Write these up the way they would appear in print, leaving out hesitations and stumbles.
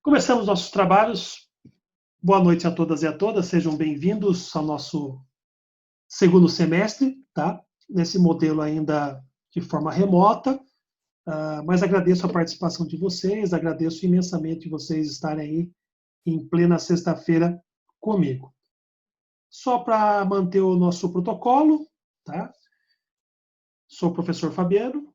Começamos nossos trabalhos. Boa noite a todas e a todas. Sejam bem-vindos ao nosso segundo semestre, tá? Nesse modelo ainda de forma remota, mas agradeço a participação de vocês, agradeço imensamente vocês estarem aí em plena sexta-feira comigo. Só para manter o nosso protocolo, tá? Sou o professor Fabiano,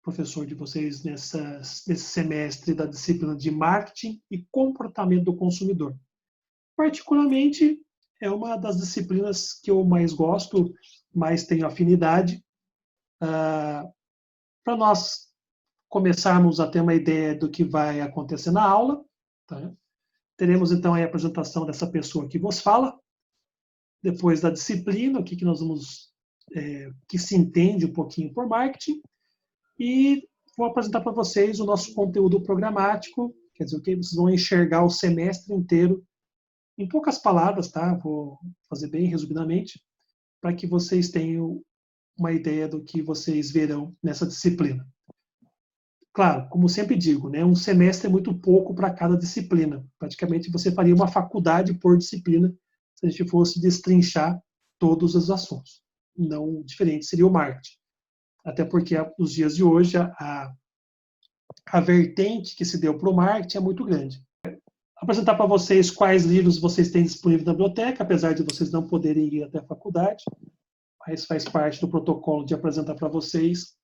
professor de vocês nesse semestre da disciplina de Marketing e Comportamento do Consumidor. Particularmente, é uma das disciplinas que eu mais gosto, mais tenho afinidade. Para nós começarmos a ter uma ideia do que vai acontecer na aula, tá? Teremos então a apresentação dessa pessoa que vos fala, depois da disciplina, o que nós vamos, que se entende um pouquinho por marketing, e vou apresentar para vocês o nosso conteúdo programático, quer dizer, o que vocês vão enxergar o semestre inteiro, em poucas palavras, tá? Vou fazer bem resumidamente, para que vocês tenham uma ideia do que vocês verão nessa disciplina. Claro, como sempre digo, né, um semestre é muito pouco para cada disciplina. Praticamente você faria uma faculdade por disciplina se a gente fosse destrinchar todos os assuntos. Não diferente seria o marketing. Até porque, nos dias de hoje, a vertente que se deu para o marketing é muito grande. Apresentar para vocês quais livros vocês têm disponível na biblioteca, apesar de vocês não poderem ir até a faculdade, mas faz parte do protocolo de apresentar para vocês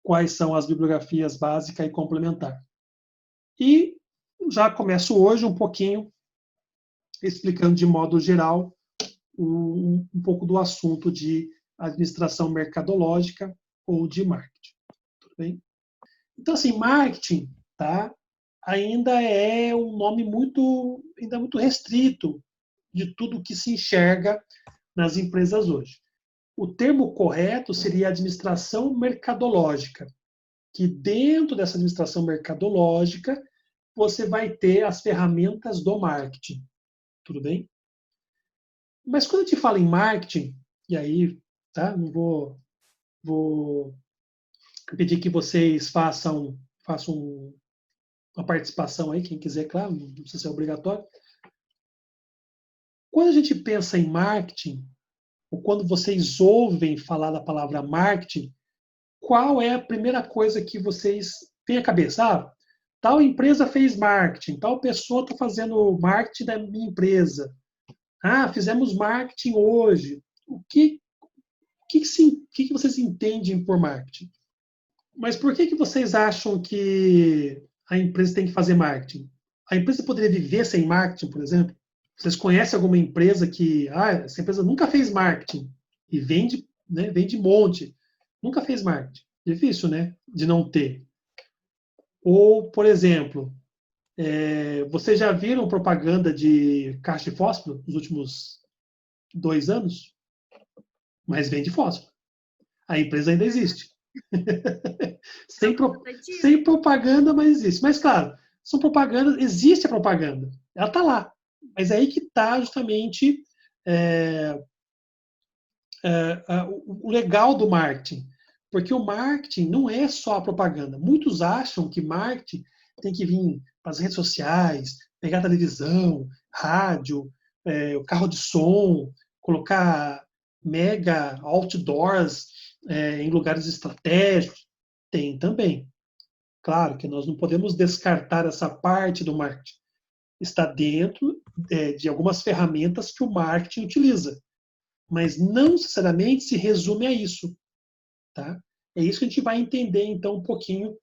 quais são as bibliografias básica e complementar. E já começo hoje um pouquinho explicando de modo geral um pouco do assunto de administração mercadológica ou de marketing. Tudo bem? Então, assim, marketing, tá? Ainda é um nome ainda muito restrito de tudo que se enxerga nas empresas hoje. O termo correto seria administração mercadológica, que dentro dessa administração mercadológica você vai ter as ferramentas do marketing. Tudo bem? Mas quando a gente fala em marketing, e aí, tá? Não vou pedir que vocês façam uma participação aí, quem quiser, claro, não precisa ser obrigatório. Quando a gente pensa em marketing, ou quando vocês ouvem falar da palavra marketing, qual é a primeira coisa que vocês têm à cabeça? Ah, tal empresa fez marketing, tal pessoa está fazendo marketing da minha empresa. Ah, fizemos marketing hoje. O que vocês entendem por marketing? Mas por que vocês acham que a empresa tem que fazer marketing? A empresa poderia viver sem marketing, por exemplo? Vocês conhecem alguma empresa que, essa empresa nunca fez marketing e vende, né, vende monte, nunca fez marketing? Difícil, né, de não ter. Ou, por exemplo, vocês já viram propaganda de caixa de fósforo nos últimos 2 anos? Mas vende fósforo. A empresa ainda existe. sem propaganda, mas existe. Mas, claro, são propagandas, existe a propaganda. Ela está lá. Mas é aí que está justamente o legal do marketing. Porque o marketing não é só a propaganda. Muitos acham que marketing tem que vir para as redes sociais, pegar a televisão, rádio, o carro de som, colocar mega outdoors em lugares estratégicos. Tem também. Claro que nós não podemos descartar essa parte do marketing. Está dentro de algumas ferramentas que o marketing utiliza. Mas não necessariamente se resume a isso. Tá? É isso que a gente vai entender, então, um pouquinho,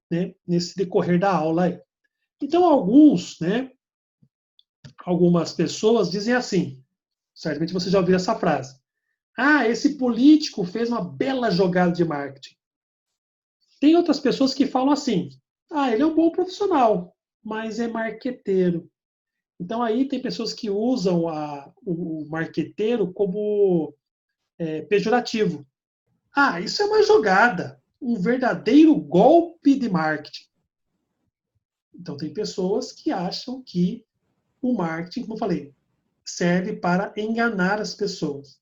né, nesse decorrer da aula aí. Então, algumas pessoas dizem assim, certamente você já ouviu essa frase, esse político fez uma bela jogada de marketing. Tem outras pessoas que falam assim, ele é um bom profissional, mas é marqueteiro. Então, aí tem pessoas que usam o marqueteiro como pejorativo. Isso é uma jogada, um verdadeiro golpe de marketing. Então, tem pessoas que acham que o marketing, como eu falei, serve para enganar as pessoas.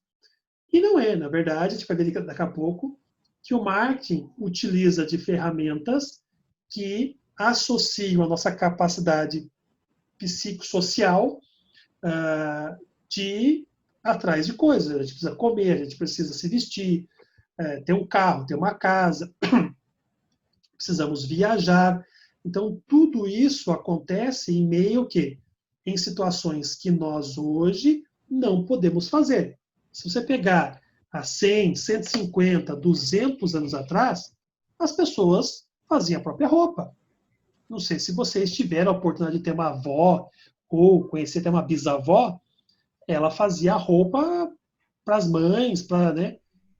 E não é, na verdade, a gente vai ver daqui a pouco, que o marketing utiliza de ferramentas que associam a nossa capacidade psicossocial de ir atrás de coisas. A gente precisa comer, a gente precisa se vestir, ter um carro, ter uma casa, precisamos viajar. Então, tudo isso acontece em meio que em situações que nós hoje não podemos fazer. Se você pegar há 100, 150, 200 anos atrás, as pessoas faziam a própria roupa. Não sei se vocês tiveram a oportunidade de ter uma avó ou conhecer até uma bisavó, ela fazia a roupa para as mães, para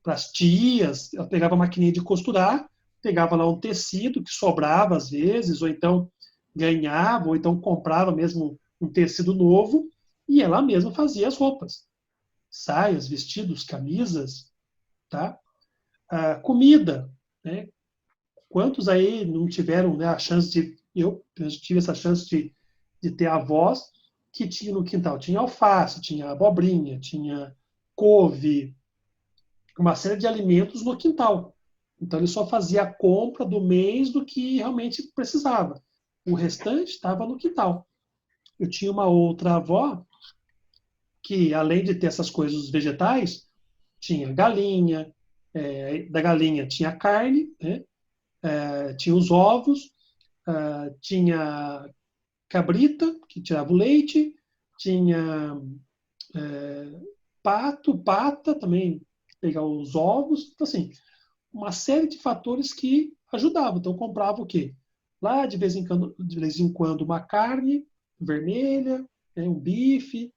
as tias, ela pegava a maquininha de costurar, pegava lá um tecido que sobrava às vezes, ou então ganhava, ou então comprava mesmo um tecido novo, e ela mesma fazia as roupas. Saias, vestidos, camisas, tá? Comida, né? Quantos aí não tiveram, né, a chance de... Eu tive essa chance de ter avós que tinha no quintal. Tinha alface, tinha abobrinha, tinha couve, uma série de alimentos no quintal. Então ele só fazia a compra do mês do que realmente precisava. O restante estava no quintal. Eu tinha uma outra avó que, além de ter essas coisas vegetais, tinha galinha, da galinha tinha carne, né? Tinha os ovos, tinha cabrita, que tirava o leite, tinha pato, pata, também pegar os ovos. Então, assim, uma série de fatores que ajudavam. Então, eu comprava o quê? Lá, de vez em quando uma carne vermelha, né, um bife,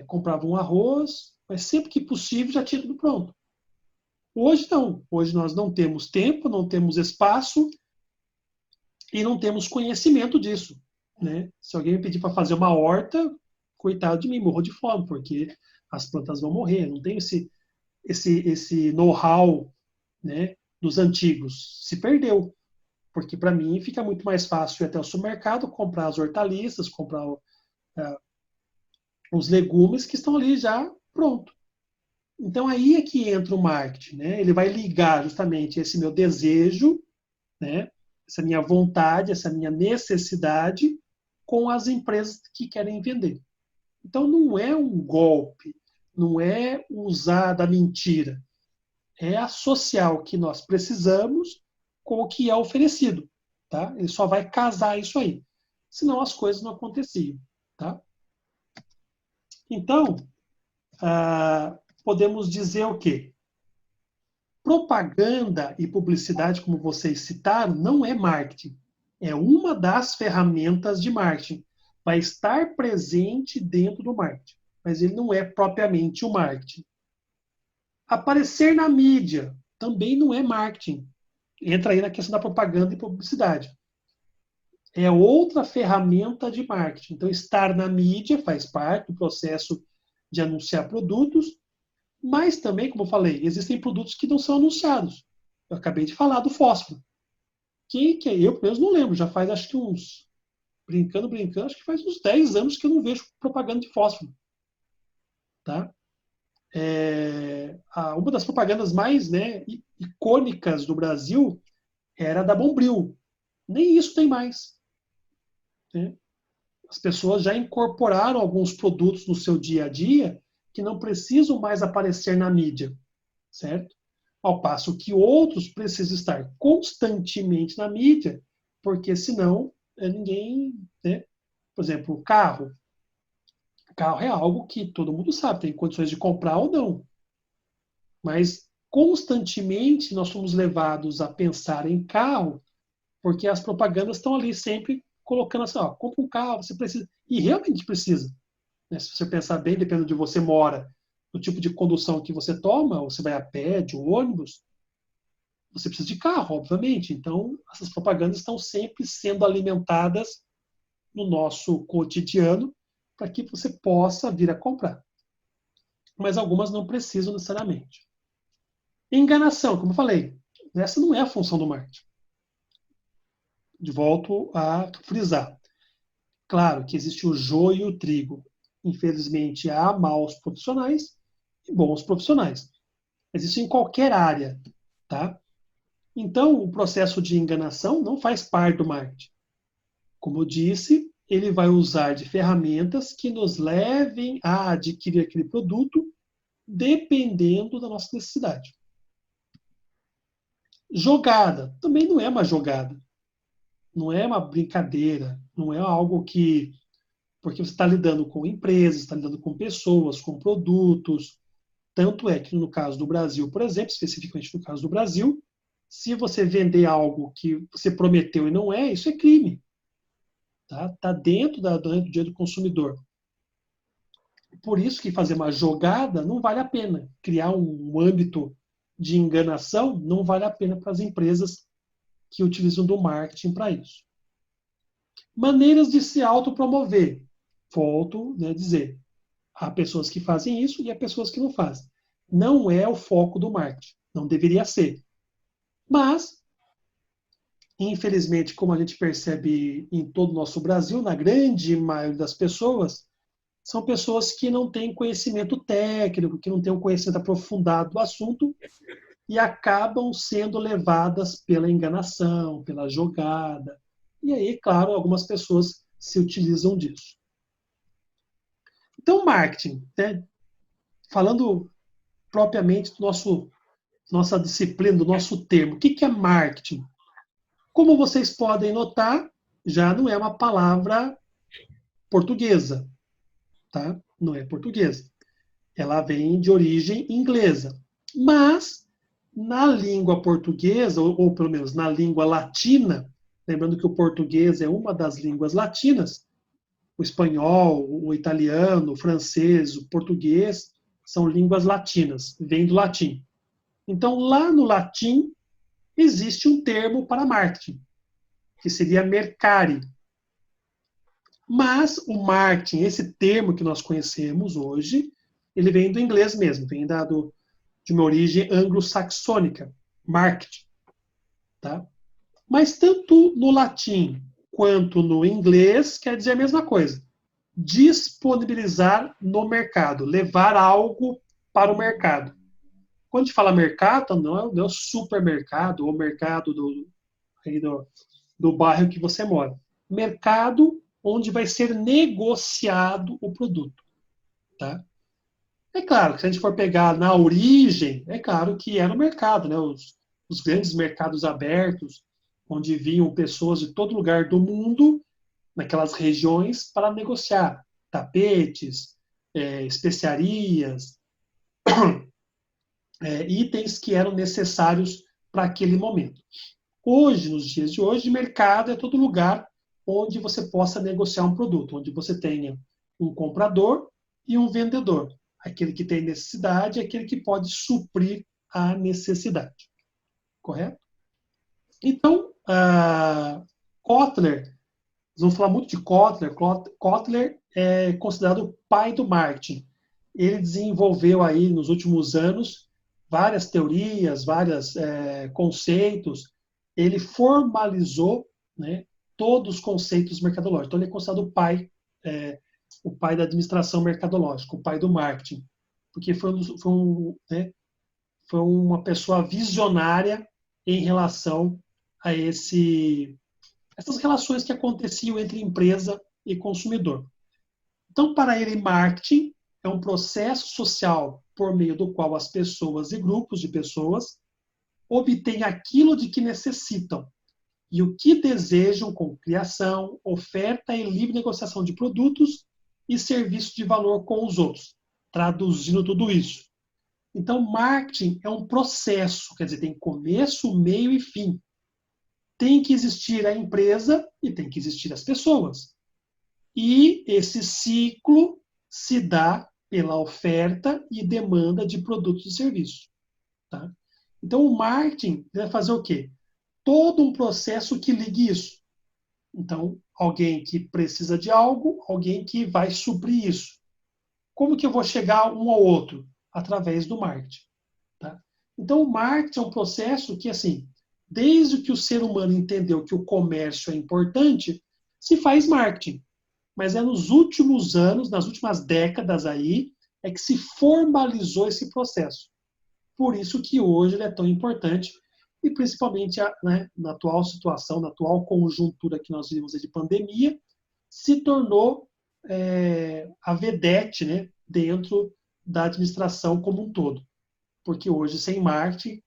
comprava um arroz, mas sempre que possível já tinha tudo pronto. Hoje não. Hoje nós não temos tempo, não temos espaço e não temos conhecimento disso. Né? Se alguém me pedir para fazer uma horta, coitado de mim, morro de fome, porque as plantas vão morrer. Não tenho esse know-how, né, dos antigos. Se perdeu. Porque para mim fica muito mais fácil ir até o supermercado, comprar as hortaliças, comprar os legumes que estão ali já pronto. Então aí é que entra o marketing, né? Ele vai ligar justamente esse meu desejo, né? Essa minha vontade, essa minha necessidade com as empresas que querem vender. Então não é um golpe, não é usar da mentira, é associar o que nós precisamos com o que é oferecido, tá? Ele só vai casar isso aí, senão as coisas não aconteciam, tá? Então, podemos dizer o quê? Propaganda e publicidade, como vocês citaram, não é marketing. É uma das ferramentas de marketing. Vai estar presente dentro do marketing, mas ele não é propriamente o marketing. Aparecer na mídia também não é marketing. Entra aí na questão da propaganda e publicidade. É outra ferramenta de marketing. Então, estar na mídia faz parte do processo de anunciar produtos, mas também, como eu falei, existem produtos que não são anunciados. Eu acabei de falar do fósforo. Que é? Eu, pelo menos, não lembro. Já faz, acho que uns... Brincando, acho que faz uns 10 anos que eu não vejo propaganda de fósforo. Tá? Uma das propagandas mais, né, icônicas do Brasil era da Bombril. Nem isso tem mais. Né? As pessoas já incorporaram alguns produtos no seu dia a dia que não precisam mais aparecer na mídia, certo? Ao passo que outros precisam estar constantemente na mídia, porque senão ninguém, né? Por exemplo, o carro. O carro é algo que todo mundo sabe, tem condições de comprar ou não. Mas constantemente nós somos levados a pensar em carro, porque as propagandas estão ali sempre colocando assim, ó, compra um carro, você precisa. E realmente precisa. Né? Se você pensar bem, dependendo de onde você mora, do tipo de condução que você toma, ou você vai a pé, de ônibus, você precisa de carro, obviamente. Então, essas propagandas estão sempre sendo alimentadas no nosso cotidiano para que você possa vir a comprar. Mas algumas não precisam necessariamente. Enganação, como eu falei, essa não é a função do marketing. De volto a frisar. Claro que existe o joio e o trigo. Infelizmente, há maus profissionais e bons profissionais. Mas isso em qualquer área, tá? Então, o processo de enganação não faz parte do marketing. Como eu disse, ele vai usar de ferramentas que nos levem a adquirir aquele produto dependendo da nossa necessidade. Jogada também não é uma jogada, não é uma brincadeira, não é algo que... Porque você está lidando com empresas, está lidando com pessoas, com produtos. Tanto é que no caso do Brasil, por exemplo, especificamente no caso do Brasil, se você vender algo que você prometeu e não é, isso é crime. Tá dentro do direito do consumidor. Por isso que fazer uma jogada não vale a pena. Criar um âmbito de enganação não vale a pena para as empresas que utilizam do marketing para isso. Maneiras de se autopromover. Volto a dizer, há pessoas que fazem isso e há pessoas que não fazem. Não é o foco do marketing. Não deveria ser. Mas, infelizmente, como a gente percebe em todo o nosso Brasil, na grande maioria das pessoas, são pessoas que não têm conhecimento técnico, que não têm um conhecimento aprofundado do assunto e acabam sendo levadas pela enganação, pela jogada. E aí, claro, algumas pessoas se utilizam disso. Então, marketing, né? Falando propriamente do nossa disciplina, do nosso termo, o que é marketing? Como vocês podem notar, já não é uma palavra portuguesa, tá? Não é portuguesa. Ela vem de origem inglesa. Mas, na língua portuguesa, ou pelo menos na língua latina, lembrando que o português é uma das línguas latinas, o espanhol, o italiano, o francês, o português são línguas latinas, vem do latim. Então, lá no latim, existe um termo para marketing, que seria mercare. Mas o marketing, esse termo que nós conhecemos hoje, ele vem do inglês mesmo, vem de uma origem anglo-saxônica, marketing. Tá? Mas tanto no latim quanto no inglês quer dizer a mesma coisa. Disponibilizar no mercado, levar algo para o mercado. Quando a gente fala mercado, não é o supermercado ou mercado do bairro que você mora. Mercado onde vai ser negociado o produto. Tá? É claro que se a gente for pegar na origem, é claro que era o mercado, né? Os grandes mercados abertos, onde vinham pessoas de todo lugar do mundo, naquelas regiões, para negociar tapetes, especiarias, itens que eram necessários para aquele momento. Hoje, nos dias de hoje, mercado é todo lugar onde você possa negociar um produto, onde você tenha um comprador e um vendedor. Aquele que tem necessidade é aquele que pode suprir a necessidade. Correto? Então, Kotler, nós vamos falar muito de Kotler. Kotler é considerado o pai do marketing. Ele desenvolveu aí, nos últimos anos, várias teorias, vários conceitos. Ele formalizou, né, todos os conceitos mercadológicos. Então, ele é considerado o pai da administração mercadológica, o pai do marketing, porque foi uma pessoa visionária em relação a essas relações que aconteciam entre empresa e consumidor. Então, para ele, marketing é um processo social por meio do qual as pessoas e grupos de pessoas obtêm aquilo de que necessitam e o que desejam com criação, oferta e livre negociação de produtos e serviços de valor com os outros, traduzindo tudo isso. Então, marketing é um processo, quer dizer, tem começo, meio e fim. Tem que existir a empresa e tem que existir as pessoas. E esse ciclo se dá pela oferta e demanda de produtos e serviços. Tá? Então, o marketing vai fazer o quê? Todo um processo que ligue isso. Então, alguém que precisa de algo, alguém que vai suprir isso. Como que eu vou chegar um ao outro? Através do marketing. Tá? Então, o marketing é um processo que, assim, desde que o ser humano entendeu que o comércio é importante, se faz marketing. Mas é nos últimos anos, nas últimas décadas aí, é que se formalizou esse processo. Por isso que hoje ele é tão importante, e principalmente né, na atual situação, na atual conjuntura que nós vivemos de pandemia, se tornou a vedete, né, dentro da administração como um todo. Porque hoje, sem marketing,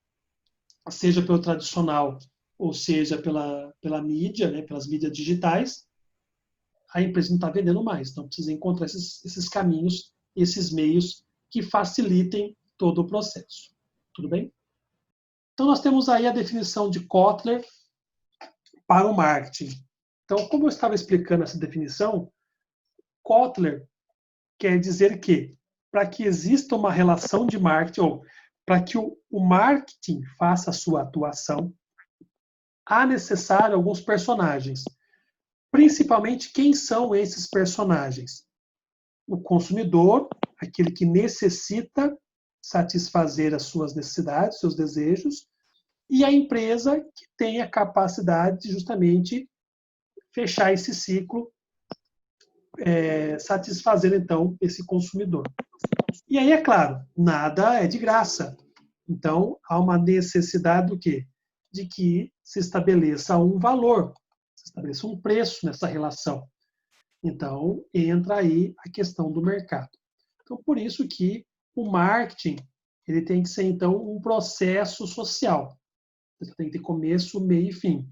seja pelo tradicional ou seja pela mídia, né, pelas mídias digitais, a empresa não está vendendo mais. Então, precisa encontrar esses caminhos, esses meios que facilitem todo o processo. Tudo bem? Então, nós temos aí a definição de Kotler para o marketing. Então, como eu estava explicando essa definição, Kotler quer dizer que, para que exista uma relação de marketing, ou para que o marketing faça a sua atuação, há necessário alguns personagens. Principalmente, quem são esses personagens? O consumidor, aquele que necessita satisfazer as suas necessidades, seus desejos, e a empresa que tem a capacidade de justamente fechar esse ciclo, satisfazer então esse consumidor. E aí, é claro, nada é de graça. Então, há uma necessidade do quê? De que se estabeleça um valor, se estabeleça um preço nessa relação. Então, entra aí a questão do mercado. Então, por isso que o marketing ele tem que ser, então, um processo social. Ele tem que ter começo, meio e fim.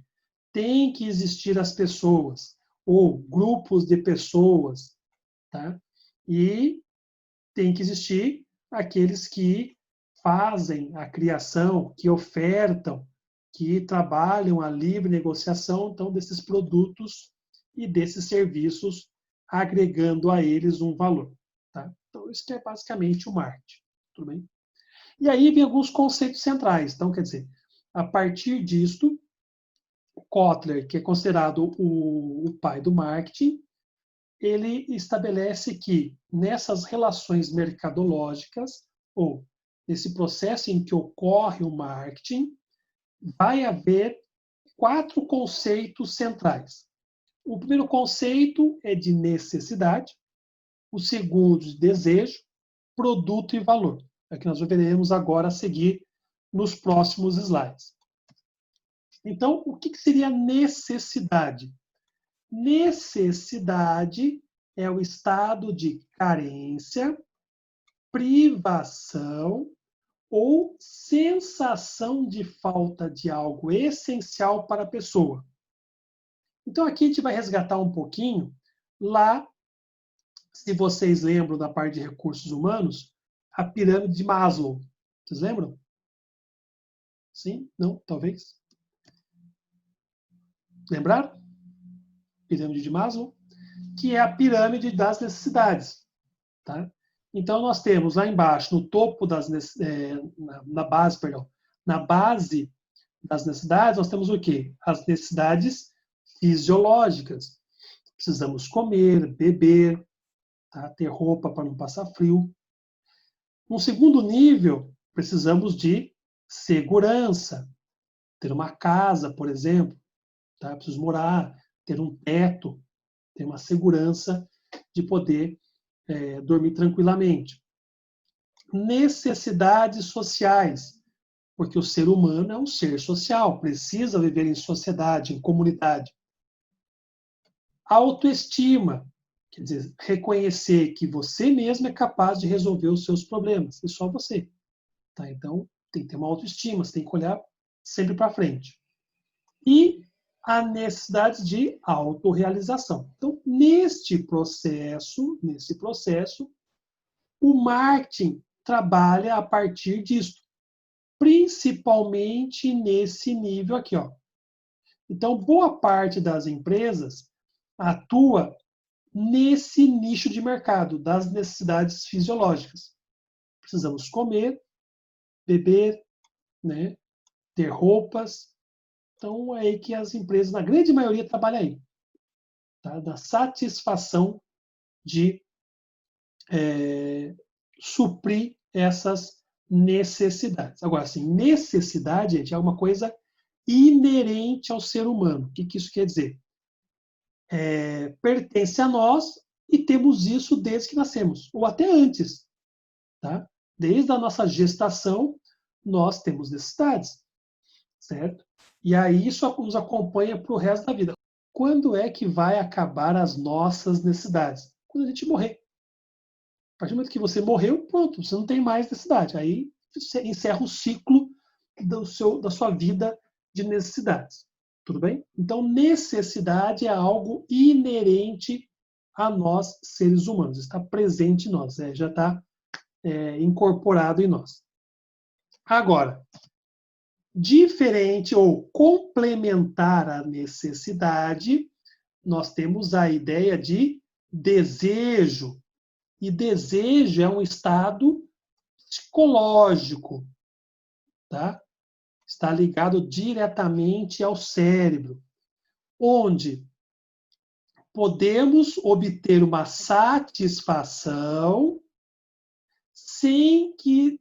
Tem que existir as pessoas, ou grupos de pessoas, tá? E tem que existir aqueles que fazem a criação, que ofertam, que trabalham a livre negociação, então, desses produtos e desses serviços, agregando a eles um valor. Tá? Então, isso que é basicamente o marketing. Tudo bem? E aí vem alguns conceitos centrais. Então, quer dizer, a partir disto, Kotler, que é considerado o pai do marketing, ele estabelece que nessas relações mercadológicas, ou nesse processo em que ocorre o marketing, vai haver 4 conceitos centrais. O primeiro conceito é de necessidade, o segundo de desejo, produto e valor. É o que nós veremos agora a seguir nos próximos slides. Então, o que seria necessidade? Necessidade é o estado de carência, privação ou sensação de falta de algo essencial para a pessoa. Então, aqui a gente vai resgatar um pouquinho lá, se vocês lembram da parte de recursos humanos, a pirâmide de Maslow. Vocês lembram? Sim? Não? Talvez? Lembraram? Pirâmide de Maslow, que é a pirâmide das necessidades. Tá? Então, nós temos lá embaixo, no topo na base das necessidades, nós temos o quê? As necessidades fisiológicas. Precisamos comer, beber, tá? Ter roupa para não passar frio. No segundo nível, precisamos de segurança. Ter uma casa, por exemplo. Tá? Preciso morar, ter um teto, ter uma segurança de poder dormir tranquilamente. Necessidades sociais, porque o ser humano é um ser social, precisa viver em sociedade, em comunidade. Autoestima, quer dizer, reconhecer que você mesmo é capaz de resolver os seus problemas, e só você. Tá? Então, tem que ter uma autoestima, você tem que olhar sempre para frente. E a necessidade de autorrealização. Então, nesse processo, o marketing trabalha a partir disso, principalmente nesse nível aqui, ó. Então, boa parte das empresas atua nesse nicho de mercado das necessidades fisiológicas. Precisamos comer, beber, né, ter roupas. Então, é aí que as empresas, na grande maioria, trabalham aí. Tá? Da satisfação de suprir essas necessidades. Agora, assim, necessidade, gente, é uma coisa inerente ao ser humano. O que isso quer dizer? Pertence a nós e temos isso desde que nascemos, ou até antes. Tá? Desde a nossa gestação, nós temos necessidades. certo? E aí isso nos acompanha para o resto da vida. Quando é que vai acabar as nossas necessidades? Quando a gente morrer. A partir do momento que você morreu, pronto, você não tem mais necessidade. Aí você encerra o ciclo da sua vida de necessidades. Tudo bem? Então, necessidade é algo inerente a nós, seres humanos. Está presente em nós, já está incorporado em nós. Agora, diferente ou complementar à necessidade, nós temos a ideia de desejo. E desejo é um estado psicológico, tá? Está ligado diretamente ao cérebro, onde podemos obter uma satisfação sem que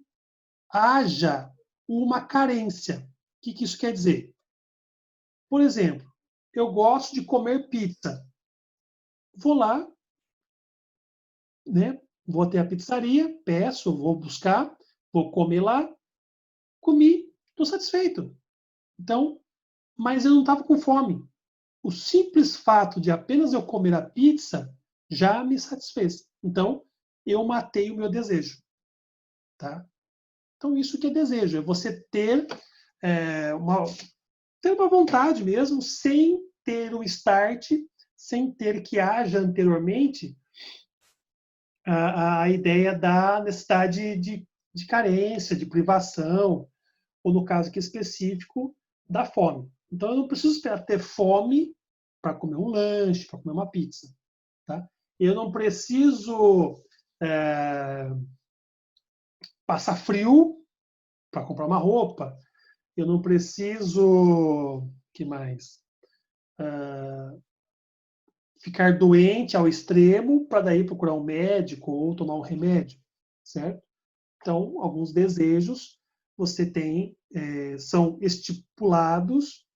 haja uma carência. O que isso quer dizer? Por exemplo, eu gosto de comer pizza. Vou lá, né? Vou até a pizzaria, peço, vou buscar, vou comer lá, comi, estou satisfeito. Então, mas eu não estava com fome. O simples fato de apenas eu comer a pizza já me satisfez. Então, eu matei o meu desejo. Tá? Então, isso que é desejo, é você ter uma vontade mesmo, sem ter o start, sem ter que haja anteriormente a ideia da necessidade de carência, de privação, ou no caso aqui específico, da fome. Então, eu não preciso esperar ter fome para comer um lanche, para comer uma pizza. Tá? Eu não preciso passar frio para comprar uma roupa. Eu não preciso, que mais? Ficar doente ao extremo para daí procurar um médico ou tomar um remédio, certo? Então, alguns desejos você tem, são estipulados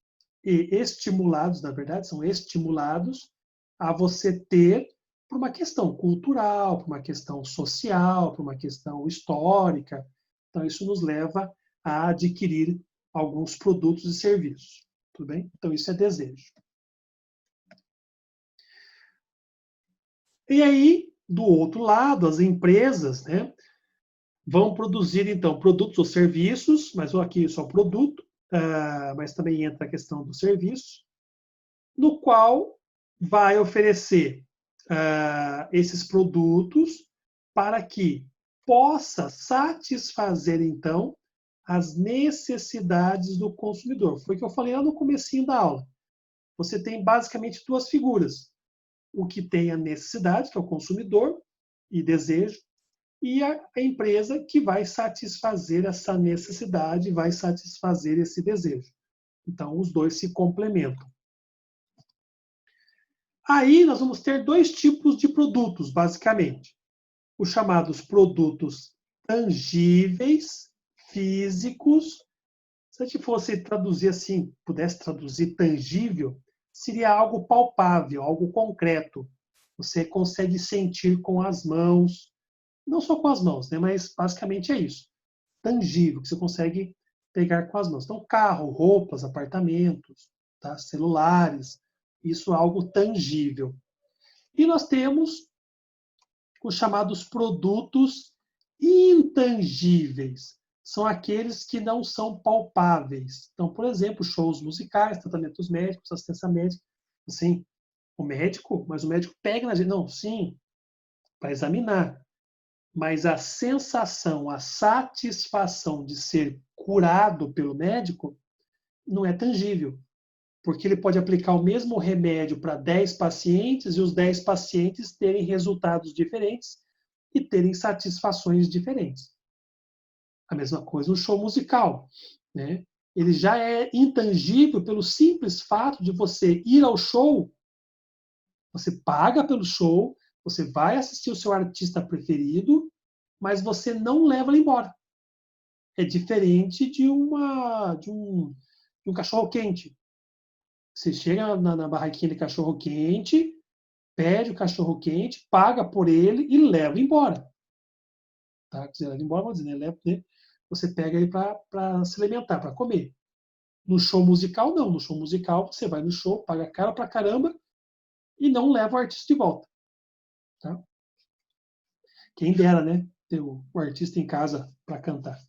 e estimulados, na verdade, são estimulados a você ter por uma questão cultural, por uma questão social, por uma questão histórica. Então, isso nos leva a adquirir alguns produtos e serviços. Tudo bem? Então, isso é desejo. E aí, do outro lado, as empresas, né, vão produzir, então, produtos ou serviços, mas aqui só produto, mas também entra a questão do serviço, no qual vai oferecer esses produtos para que possa satisfazer, então, as necessidades do consumidor. Foi o que eu falei lá no comecinho da aula. Você tem basicamente duas figuras. O que tem a necessidade, que é o consumidor, e desejo, e a empresa que vai satisfazer essa necessidade, vai satisfazer esse desejo. Então, os dois se complementam. Aí nós vamos ter dois tipos de produtos, basicamente. Os chamados produtos tangíveis, físicos. Se a gente fosse traduzir assim, pudesse traduzir tangível, seria algo palpável, algo concreto. Você consegue sentir com as mãos, não só com as mãos, né, mas basicamente é isso. Tangível, que você consegue pegar com as mãos. Então, carro, roupas, apartamentos, tá? Celulares, isso é algo tangível. E nós temos os chamados produtos intangíveis. São aqueles que não são palpáveis. Então, por exemplo, shows musicais, tratamentos médicos, assistência médica. Assim, o médico, mas o médico pega na gente. Não, sim, para examinar. Mas a sensação, a satisfação de ser curado pelo médico não é tangível. Porque ele pode aplicar o mesmo remédio para 10 pacientes e os 10 pacientes terem resultados diferentes e terem satisfações diferentes. A mesma coisa no show musical, né? Ele já é intangível pelo simples fato de você ir ao show, você paga pelo show, você vai assistir o seu artista preferido, mas você não leva ele embora. É diferente de um cachorro-quente. Você chega na barraquinha de cachorro-quente, pede o cachorro-quente, paga por ele e leva embora. Tá? Quer dizer, leva embora, vou dizer, né? Você pega ele para se alimentar, para comer. No show musical, não. No show musical, você vai no show, paga caro pra caramba e não leva o artista de volta. Tá? Quem dera, né? Ter o artista em casa para cantar.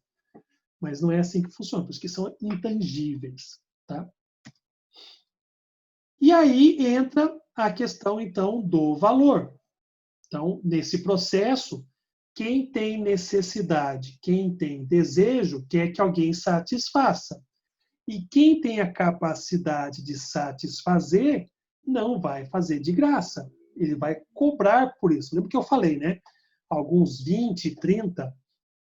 Mas não é assim que funciona, por isso que são intangíveis. Tá? E aí entra a questão, então, do valor. Então, nesse processo, quem tem necessidade, quem tem desejo, quer que alguém satisfaça. E quem tem a capacidade de satisfazer, não vai fazer de graça. Ele vai cobrar por isso. Lembra que eu falei, né? Alguns 20, 30,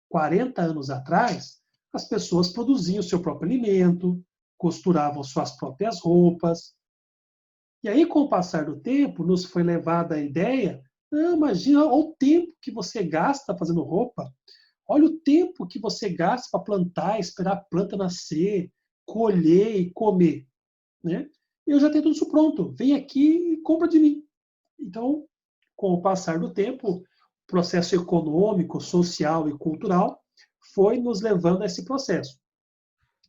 40 anos atrás, as pessoas produziam o seu próprio alimento, costuravam suas próprias roupas. E aí, com o passar do tempo, nos foi levada a ideia, imagina olha o tempo que você gasta fazendo roupa, olha o tempo que você gasta para plantar, esperar a planta nascer, colher e comer. Né? Eu já tenho tudo isso pronto, vem aqui e compra de mim. Então, com o passar do tempo, o processo econômico, social e cultural foi nos levando a esse processo.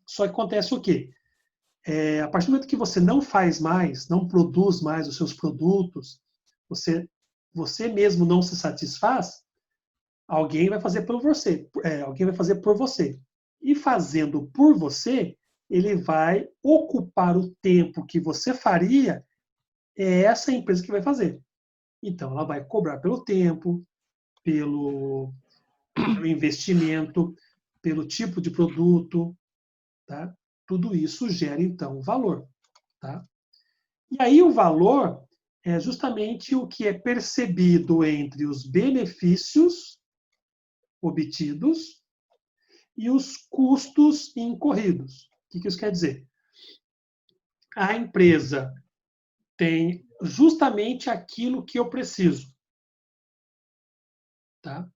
Só que acontece o quê? A partir do momento que você não faz mais, não produz mais os seus produtos, você mesmo não se satisfaz, alguém vai fazer por você, alguém vai fazer por você. E fazendo por você, ele vai ocupar o tempo que você faria, é essa empresa que vai fazer. Então, ela vai cobrar pelo tempo, pelo investimento, pelo tipo de produto, tá? Tudo isso gera, então, valor, tá? E aí o valor é justamente o que é percebido entre os benefícios obtidos e os custos incorridos. O que isso quer dizer? A empresa tem justamente aquilo que eu preciso. Tá?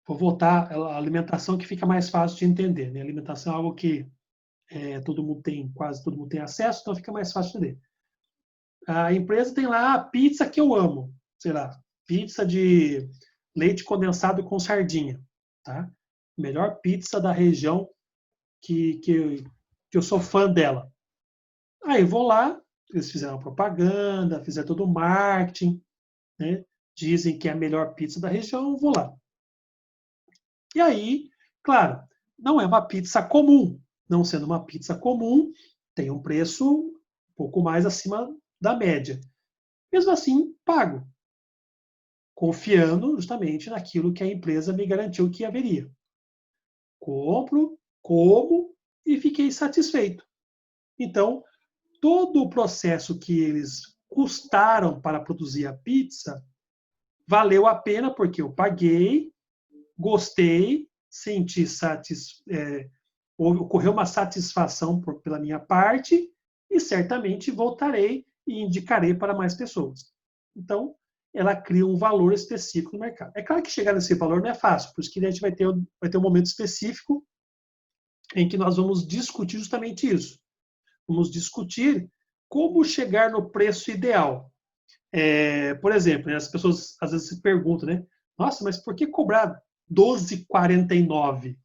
Vou voltar à alimentação que fica mais fácil de entender. Né? A alimentação é algo que todo mundo tem, quase todo mundo tem acesso, então fica mais fácil de entender. A empresa tem lá a pizza que eu amo, sei lá, pizza de leite condensado com sardinha, tá? Melhor pizza da região que eu sou fã dela. Aí vou lá, eles fizeram propaganda, fizeram todo o marketing, né? Dizem que é a melhor pizza da região, vou lá. E aí, claro, não é uma pizza comum. Não sendo uma pizza comum, tem um preço um pouco mais acima da média. Mesmo assim, pago, confiando justamente naquilo que a empresa me garantiu que haveria. Compro, como e fiquei satisfeito. Então, todo o processo que eles custaram para produzir a pizza valeu a pena porque eu paguei, gostei, senti ocorreu uma satisfação pela minha parte e certamente voltarei e indicarei para mais pessoas. Então, ela cria um valor específico no mercado. É claro que chegar nesse valor não é fácil, por isso que a gente vai ter um momento específico em que nós vamos discutir justamente isso. Vamos discutir como chegar no preço ideal. Por exemplo, né, as pessoas às vezes se perguntam, né? Nossa, mas por que cobrar 12,49?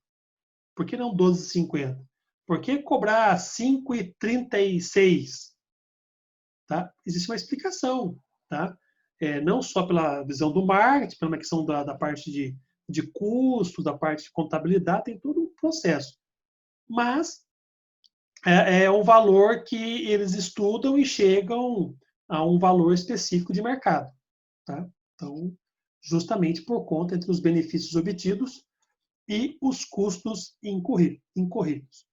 Por que não 12,50? Por que cobrar 5,36? Tá? Existe uma explicação. Tá? Não só pela visão do marketing, pela questão da parte de custo, da parte de contabilidade, tem todo um processo. Mas é um valor que eles estudam e chegam a um valor específico de mercado. Tá? Então, justamente por conta entre os benefícios obtidos e os custos incorridos.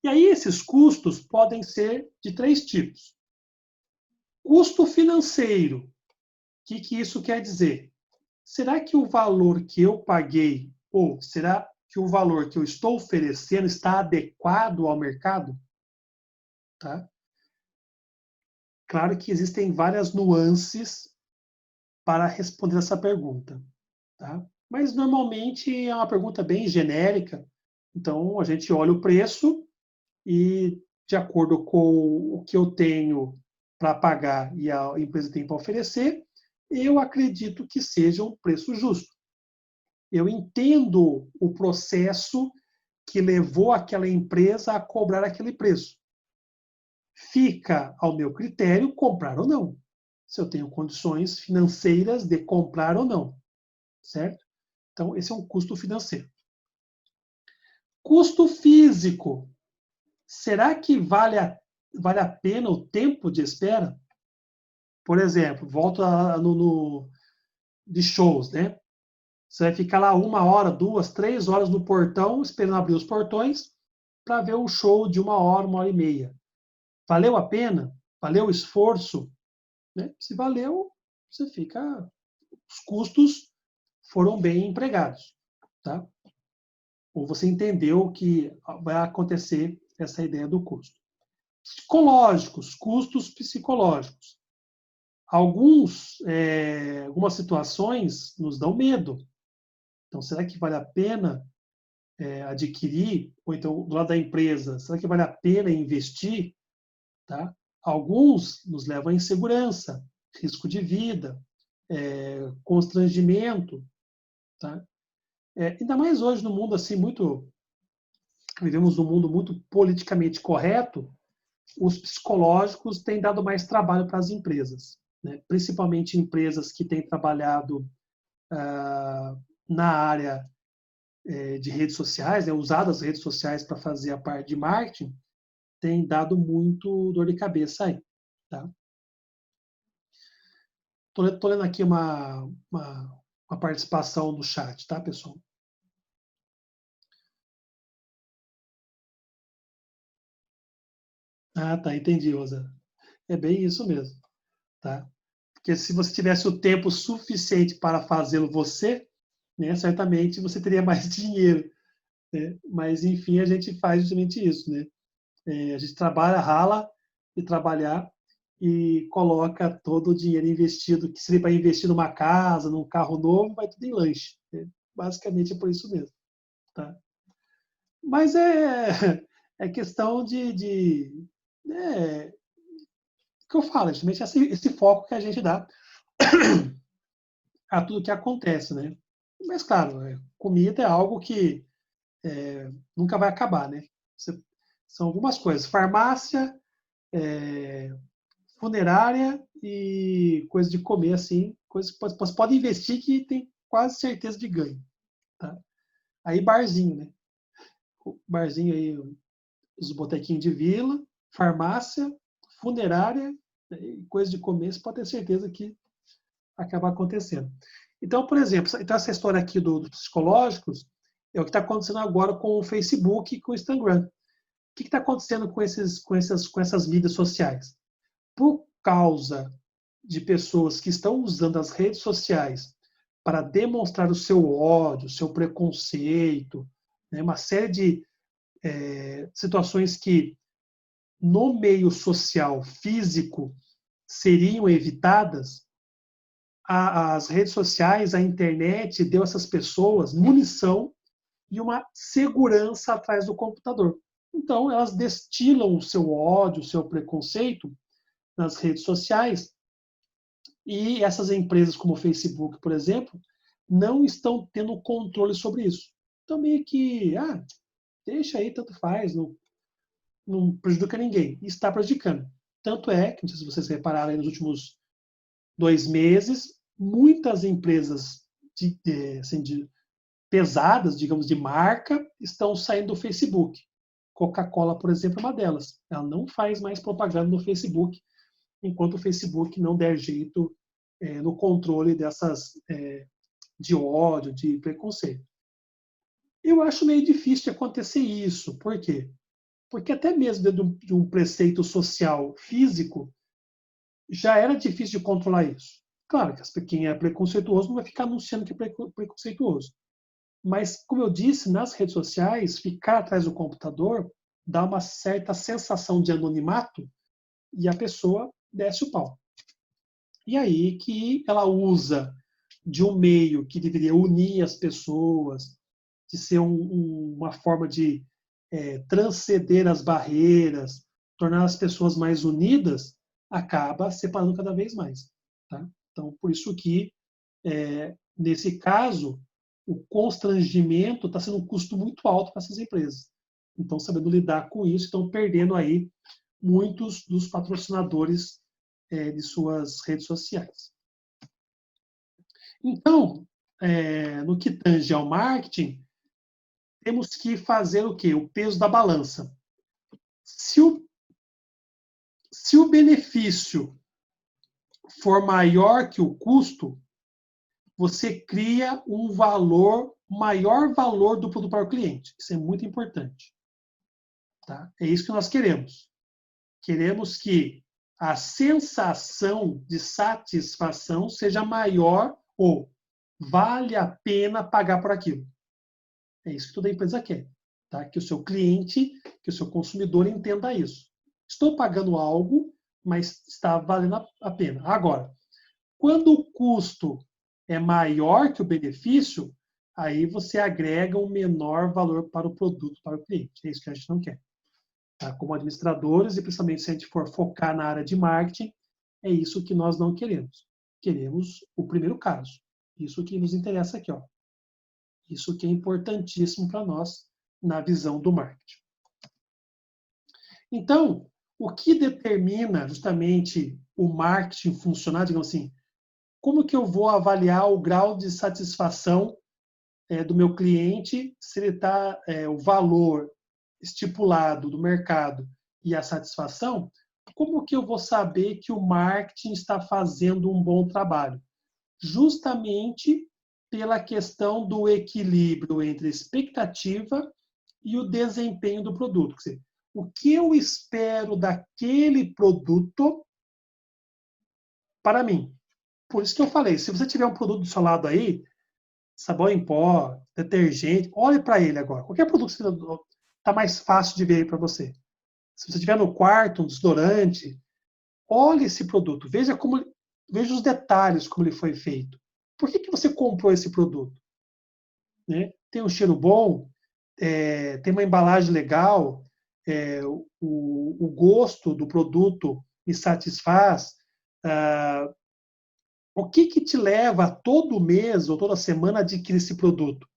E aí esses custos podem ser de 3 tipos. Custo financeiro. O que isso quer dizer? Será que o valor que eu paguei, ou será que o valor que eu estou oferecendo está adequado ao mercado? Tá? Claro que existem várias nuances para responder essa pergunta. Tá? Mas normalmente é uma pergunta bem genérica. Então a gente olha o preço e, de acordo com o que eu tenho para pagar e a empresa tem para oferecer, eu acredito que seja um preço justo. Eu entendo o processo que levou aquela empresa a cobrar aquele preço. fica ao meu critério comprar ou não. Se eu tenho condições financeiras de comprar ou não, certo? Então, esse é um custo financeiro. Custo físico. Será que vale a pena o tempo de espera? Por exemplo, volto de shows, né? Você vai ficar lá 1 hora, 2, 3 horas no portão, esperando abrir os portões, para ver um show de 1 hora, 1 hora e meia. Valeu a pena? Valeu o esforço? Né? Se valeu, você fica... Os custos foram bem empregados. Tá? Ou você entendeu que vai acontecer essa ideia do custo. Psicológicos, custos psicológicos. Algumas situações nos dão medo. Então, será que vale a pena adquirir? Ou então, do lado da empresa, será que vale a pena investir? Tá? Alguns nos levam à insegurança, risco de vida, constrangimento. Tá? Ainda mais hoje no mundo assim vivemos num mundo muito politicamente correto, os psicológicos têm dado mais trabalho para as empresas, né? Principalmente empresas que têm trabalhado na área de redes sociais, né? Usado as redes sociais para fazer a parte de marketing, tem dado muito dor de cabeça aí. Tá? Tô lendo aqui uma participação no chat, tá, pessoal? Ah, tá, entendi, Rosa. É bem isso mesmo, tá? Porque se você tivesse o tempo suficiente para fazê-lo você, né, certamente você teria mais dinheiro, né? Mas, enfim, a gente faz justamente isso, né? A gente trabalha, rala e trabalhar e coloca todo o dinheiro investido, que seria para investir numa casa, num carro novo, vai tudo em lanche. Né? Basicamente é por isso mesmo, tá? Mas é questão que eu falo, justamente esse foco que a gente dá a tudo que acontece, né? Mas, claro, comida é algo que nunca vai acabar, né? São algumas coisas. Farmácia, funerária e coisa de comer, assim, coisas que você pode investir que tem quase certeza de ganho. Tá? Aí barzinho, né? O barzinho aí, os botequinhos de vila, farmácia, funerária, né? E coisa de comer, você pode ter certeza que acaba acontecendo. Então, por exemplo, então essa história aqui dos psicológicos é o que está acontecendo agora com o Facebook e com o Instagram. O que está acontecendo com essas mídias sociais? Por causa de pessoas que estão usando as redes sociais para demonstrar o seu ódio, o seu preconceito, né, uma série de situações que no meio social físico seriam evitadas, as redes sociais, a internet deu a essas pessoas munição e uma segurança atrás do computador. Então, elas destilam o seu ódio, o seu preconceito nas redes sociais e essas empresas como o Facebook, por exemplo, não estão tendo controle sobre isso. Então, meio que, deixa aí, tanto faz, não prejudica ninguém. E está prejudicando. Tanto é que, não sei se vocês repararam aí nos últimos 2 meses, muitas empresas pesadas, digamos, de marca, estão saindo do Facebook. Coca-Cola, por exemplo, é uma delas. Ela não faz mais propaganda no Facebook, enquanto o Facebook não der jeito no controle de ódio, de preconceito. Eu acho meio difícil de acontecer isso. Por quê? Porque até mesmo dentro de um preceito social físico, já era difícil de controlar isso. Claro que quem é preconceituoso não vai ficar anunciando que é preconceituoso. Mas, como eu disse, nas redes sociais, ficar atrás do computador dá uma certa sensação de anonimato e a pessoa desce o pau. E aí que ela usa de um meio que deveria unir as pessoas, de ser uma forma de transcender as barreiras, tornar as pessoas mais unidas, acaba separando cada vez mais. Tá? Então, por isso que, nesse caso, o constrangimento está sendo um custo muito alto para essas empresas. Então, sabendo lidar com isso, estão perdendo aí muitos dos patrocinadores de suas redes sociais. Então, no que tange ao marketing, temos que fazer o quê? O peso da balança. Se o benefício for maior que o custo, você cria um maior valor do produto para o cliente. Isso é muito importante. Tá? É isso que nós queremos. Queremos que a sensação de satisfação seja maior ou vale a pena pagar por aquilo. É isso que toda empresa quer. Tá? Que o seu cliente, que o seu consumidor entenda isso. Estou pagando algo, mas está valendo a pena. Agora, quando o custo é maior que o benefício, aí você agrega um menor valor para o produto, para o cliente. É isso que a gente não quer. Tá? Como administradores, e principalmente se a gente for focar na área de marketing, é isso que nós não queremos. Queremos o primeiro caso. Isso que nos interessa aqui. Ó. Isso que é importantíssimo para nós na visão do marketing. Então, o que determina justamente o marketing funcionar, digamos assim, como que eu vou avaliar o grau de satisfação do meu cliente, se ele está, o valor estipulado do mercado e a satisfação, como que eu vou saber que o marketing está fazendo um bom trabalho? Justamente pela questão do equilíbrio entre a expectativa e o desempenho do produto. Quer dizer, o que eu espero daquele produto para mim? Por isso que eu falei, se você tiver um produto do seu lado aí, sabão em pó, detergente, olhe para ele agora. Qualquer produto está mais fácil de ver aí para você. Se você tiver no quarto, um desodorante, olhe esse produto, veja os detalhes como ele foi feito. Por que você comprou esse produto? Né? Tem um cheiro bom, tem uma embalagem legal, o gosto do produto me satisfaz. O que te leva todo mês ou toda semana a adquirir esse produto?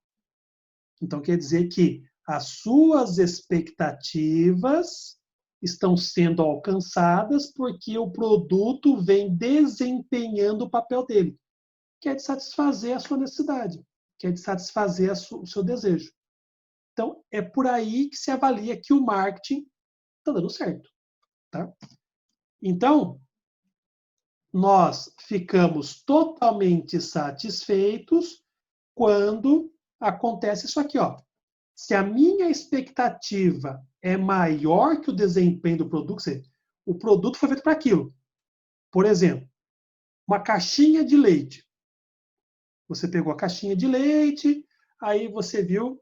Então, quer dizer que as suas expectativas estão sendo alcançadas porque o produto vem desempenhando o papel dele, que é de satisfazer a sua necessidade, que é de satisfazer o seu desejo. Então, é por aí que se avalia que o marketing está dando certo. Tá? Então, nós ficamos totalmente satisfeitos quando acontece isso aqui. Ó. Se a minha expectativa é maior que o desempenho do produto, o produto foi feito para aquilo. Por exemplo, uma caixinha de leite. Você pegou a caixinha de leite, aí você viu,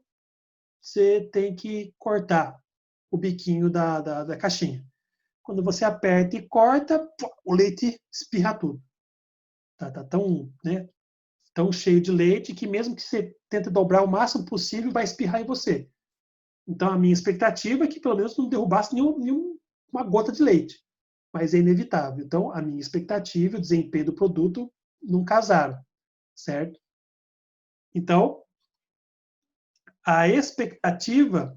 você tem que cortar o biquinho da caixinha. Quando você aperta e corta, o leite espirra tudo. Tá tão cheio de leite que mesmo que você tente dobrar o máximo possível, vai espirrar em você. Então, a minha expectativa é que pelo menos não derrubasse nenhuma gota de leite. Mas é inevitável. Então, a minha expectativa e o desempenho do produto não casaram. Certo? Então, a expectativa,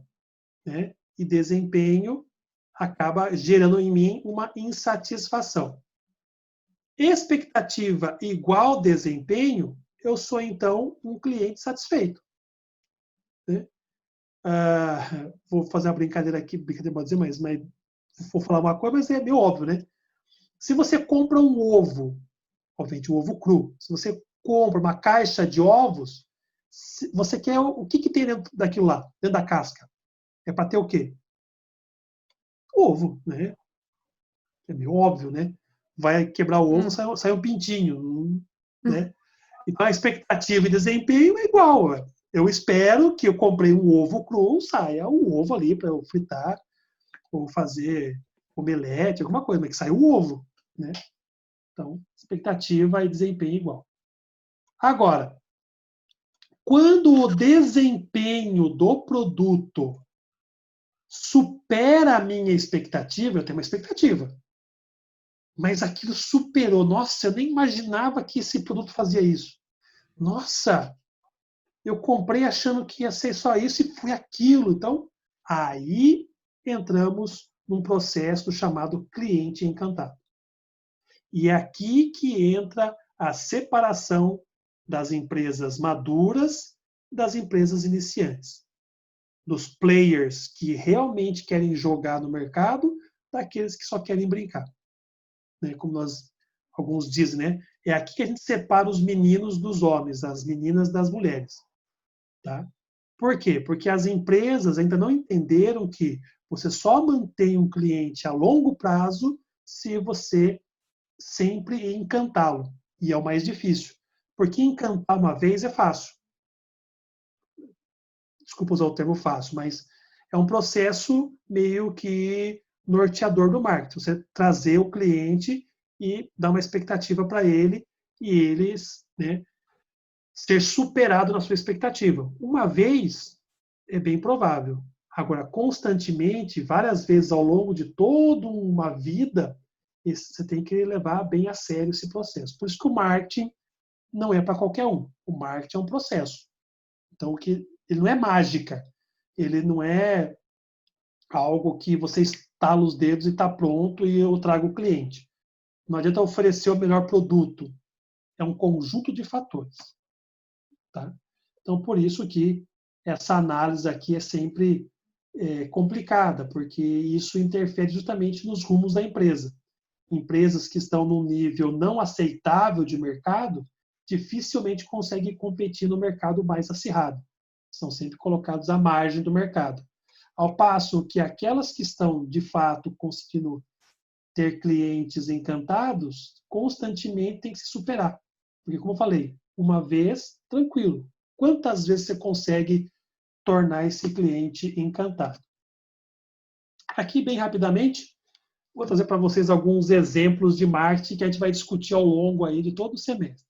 né, e desempenho acaba gerando em mim uma insatisfação. Expectativa igual desempenho, eu sou, então, um cliente satisfeito. Né? Vou fazer uma brincadeira aqui, brincadeira pode dizer, mas vou falar uma coisa, mas é meio óbvio, né? Se você compra um ovo, obviamente um ovo cru, se você compra uma caixa de ovos, você quer o que tem dentro daquilo lá, dentro da casca? É para ter o quê? Ovo, né? É meio óbvio, né? Vai quebrar o ovo, sai um pintinho, né? Então a expectativa e desempenho é igual. Eu espero que eu comprei um ovo cru, saia um ovo ali para eu fritar ou fazer omelete, alguma coisa, mas que saia o ovo, né? Então, expectativa e desempenho igual. Agora, quando o desempenho do produto supera a minha expectativa, eu tenho uma expectativa. Mas aquilo superou. Nossa, eu nem imaginava que esse produto fazia isso. Nossa, eu comprei achando que ia ser só isso e foi aquilo. Então, aí entramos num processo chamado cliente encantado. E é aqui que entra a separação das empresas maduras das empresas iniciantes, dos players que realmente querem jogar no mercado, daqueles que só querem brincar. Né? Como alguns dizem, né? É aqui que a gente separa os meninos dos homens, as meninas das mulheres. Tá? Por quê? Porque as empresas ainda não entenderam que você só mantém um cliente a longo prazo se você sempre encantá-lo. E é o mais difícil. Porque encantar uma vez é fácil. Desculpa usar o termo fácil, mas é um processo meio que norteador do marketing. Você trazer o cliente e dar uma expectativa para ele e eles, né, ser superado na sua expectativa. Uma vez é bem provável. Agora, constantemente, várias vezes ao longo de toda uma vida, você tem que levar bem a sério esse processo. Por isso que o marketing não é para qualquer um. O marketing é um processo. Então, ele não é mágica. Ele não é algo que você estala os dedos e está pronto e eu trago o cliente. Não adianta oferecer o melhor produto. É um conjunto de fatores. Tá? Então, por isso que essa análise aqui é sempre complicada, porque isso interfere justamente nos rumos da empresa. Empresas que estão num nível não aceitável de mercado dificilmente conseguem competir no mercado mais acirrado. São sempre colocados à margem do mercado. Ao passo que aquelas que estão, de fato, conseguindo ter clientes encantados, constantemente tem que se superar. Porque, como eu falei, uma vez, tranquilo. Quantas vezes você consegue tornar esse cliente encantado? Aqui, bem rapidamente, vou trazer para vocês alguns exemplos de marketing que a gente vai discutir ao longo aí de todo o semestre.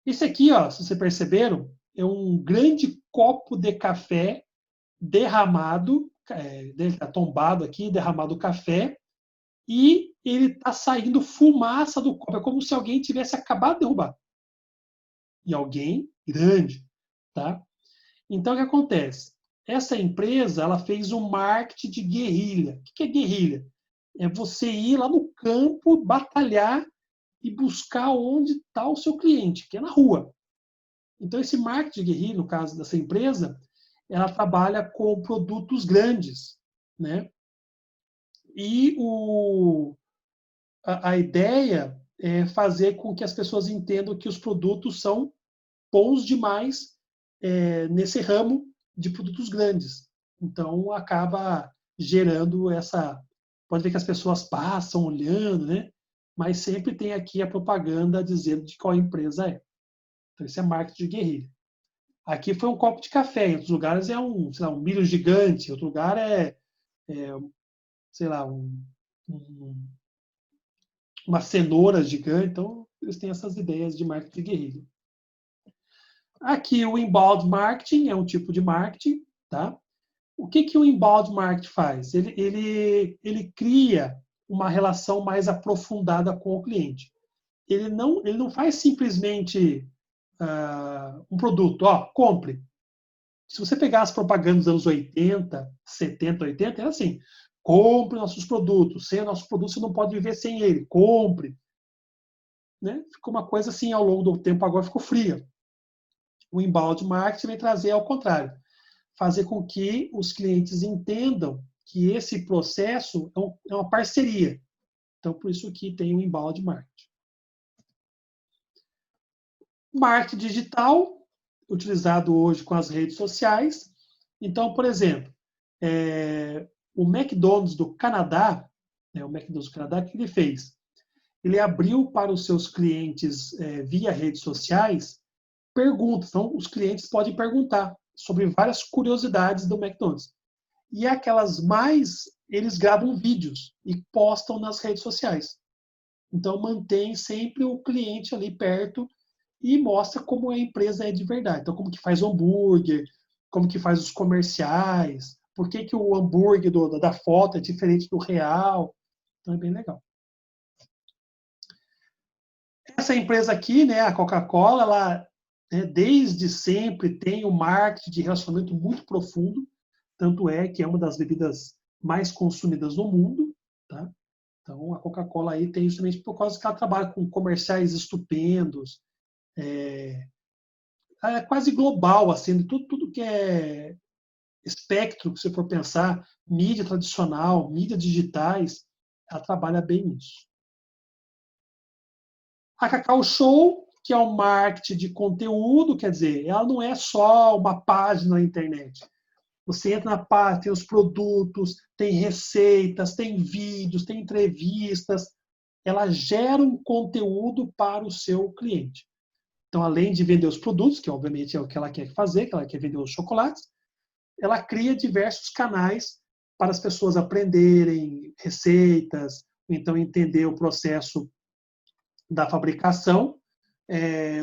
Esse aqui, ó, se vocês perceberam, é um grande copo de café derramado, está tombado aqui, derramado café, e ele está saindo fumaça do copo. É como se alguém tivesse acabado de derrubar. E alguém grande. Tá? Então, o que acontece? Essa empresa ela fez um marketing de guerrilha. O que é guerrilha? É você ir lá no campo, batalhar e buscar onde está o seu cliente, que é na rua. Então, esse marketing de guerrilha, no caso dessa empresa, ela trabalha com produtos grandes. Né? E a ideia é fazer com que as pessoas entendam que os produtos são bons demais nesse ramo de produtos grandes. Então, acaba gerando essa... Pode ver que as pessoas passam olhando, né? Mas sempre tem aqui a propaganda dizendo de qual empresa é. Então, esse é marketing de guerrilha. Aqui foi um copo de café, em outros lugares é um milho gigante, em outro lugar sei lá, uma cenoura gigante. Então, eles têm essas ideias de marketing de guerrilha. Aqui, o inbound marketing é um tipo de marketing. Tá? O que o inbound marketing faz? Ele cria uma relação mais aprofundada com o cliente. Ele não faz simplesmente um produto, compre. Se você pegar as propagandas dos anos 80, 70, 80, era assim, compre nossos produtos, sem nossos produtos você não pode viver sem ele, compre. Né? Ficou uma coisa assim, ao longo do tempo agora ficou fria. O inbound marketing vem trazer ao contrário, fazer com que os clientes entendam que esse processo é uma parceria. Então, por isso que tem o inbound marketing. Marketing digital, utilizado hoje com as redes sociais. Então, por exemplo, o McDonald's do Canadá, o McDonald's do Canadá, o que ele fez? Ele abriu para os seus clientes, via redes sociais, perguntas. Então, os clientes podem perguntar sobre várias curiosidades do McDonald's. E aquelas mais, eles gravam vídeos e postam nas redes sociais. Então, mantém sempre o cliente ali perto e mostra como a empresa é de verdade. Então, como que faz o hambúrguer, como que faz os comerciais, por que o hambúrguer da foto é diferente do real. Então, é bem legal. Essa empresa aqui, né, a Coca-Cola, ela desde sempre tem um marketing de relacionamento muito profundo, tanto é que é uma das bebidas mais consumidas no mundo, tá? Então, a Coca-Cola aí tem justamente por causa que ela trabalha com comerciais estupendos, é quase global, assim, tudo que é espectro, que você for pensar, mídia tradicional, mídia digitais, ela trabalha bem nisso. A Cacau Show, que é um marketing de conteúdo, quer dizer, ela não é só uma página na internet. Você entra na página, tem os produtos, tem receitas, tem vídeos, tem entrevistas. Ela gera um conteúdo para o seu cliente. Então, além de vender os produtos, que obviamente é o que ela quer fazer, que ela quer vender os chocolates, ela cria diversos canais para as pessoas aprenderem receitas, ou então entender o processo da fabricação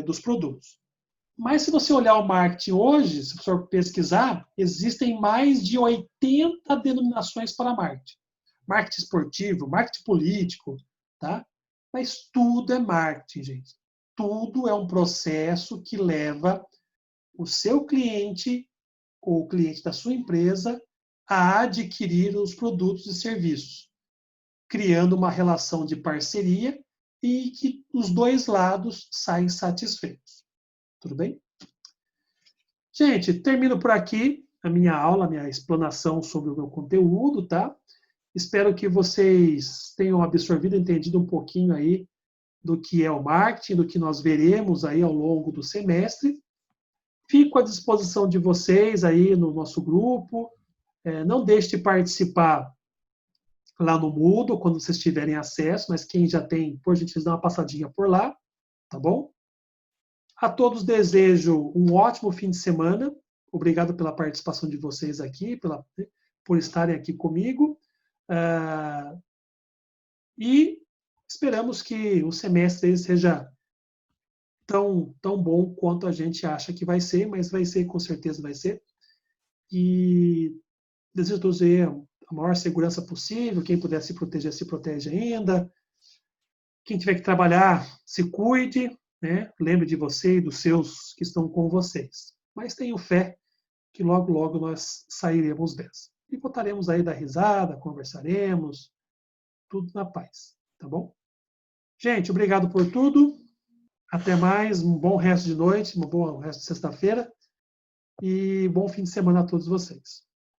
dos produtos. Mas se você olhar o marketing hoje, se você for pesquisar, existem mais de 80 denominações para marketing. Marketing esportivo, marketing político, tá? Mas tudo é marketing, gente. Tudo é um processo que leva o seu cliente ou o cliente da sua empresa a adquirir os produtos e serviços, criando uma relação de parceria e que os dois lados saem satisfeitos. Tudo bem? Gente, termino por aqui a minha aula, a minha explanação sobre o meu conteúdo, tá? Espero que vocês tenham absorvido, entendido um pouquinho aí do que é o marketing, do que nós veremos aí ao longo do semestre. Fico à disposição de vocês aí no nosso grupo. Não deixe de participar lá no Moodle, quando vocês tiverem acesso, mas quem já tem, por gentileza, dá uma passadinha por lá, tá bom? A todos desejo um ótimo fim de semana. Obrigado pela participação de vocês aqui, por estarem aqui comigo. E esperamos que o semestre seja tão bom quanto a gente acha que vai ser, mas vai ser, com certeza vai ser. E desejo a todos a maior segurança possível. Quem puder se proteger, se protege ainda. Quem tiver que trabalhar, se cuide, né? Lembre de você e dos seus que estão com vocês. Mas tenho fé que logo, logo nós sairemos dessa. E voltaremos aí da risada, conversaremos, tudo na paz, tá bom? Gente, obrigado por tudo. Até mais, um bom resto de noite, um bom resto de sexta-feira e bom fim de semana a todos vocês.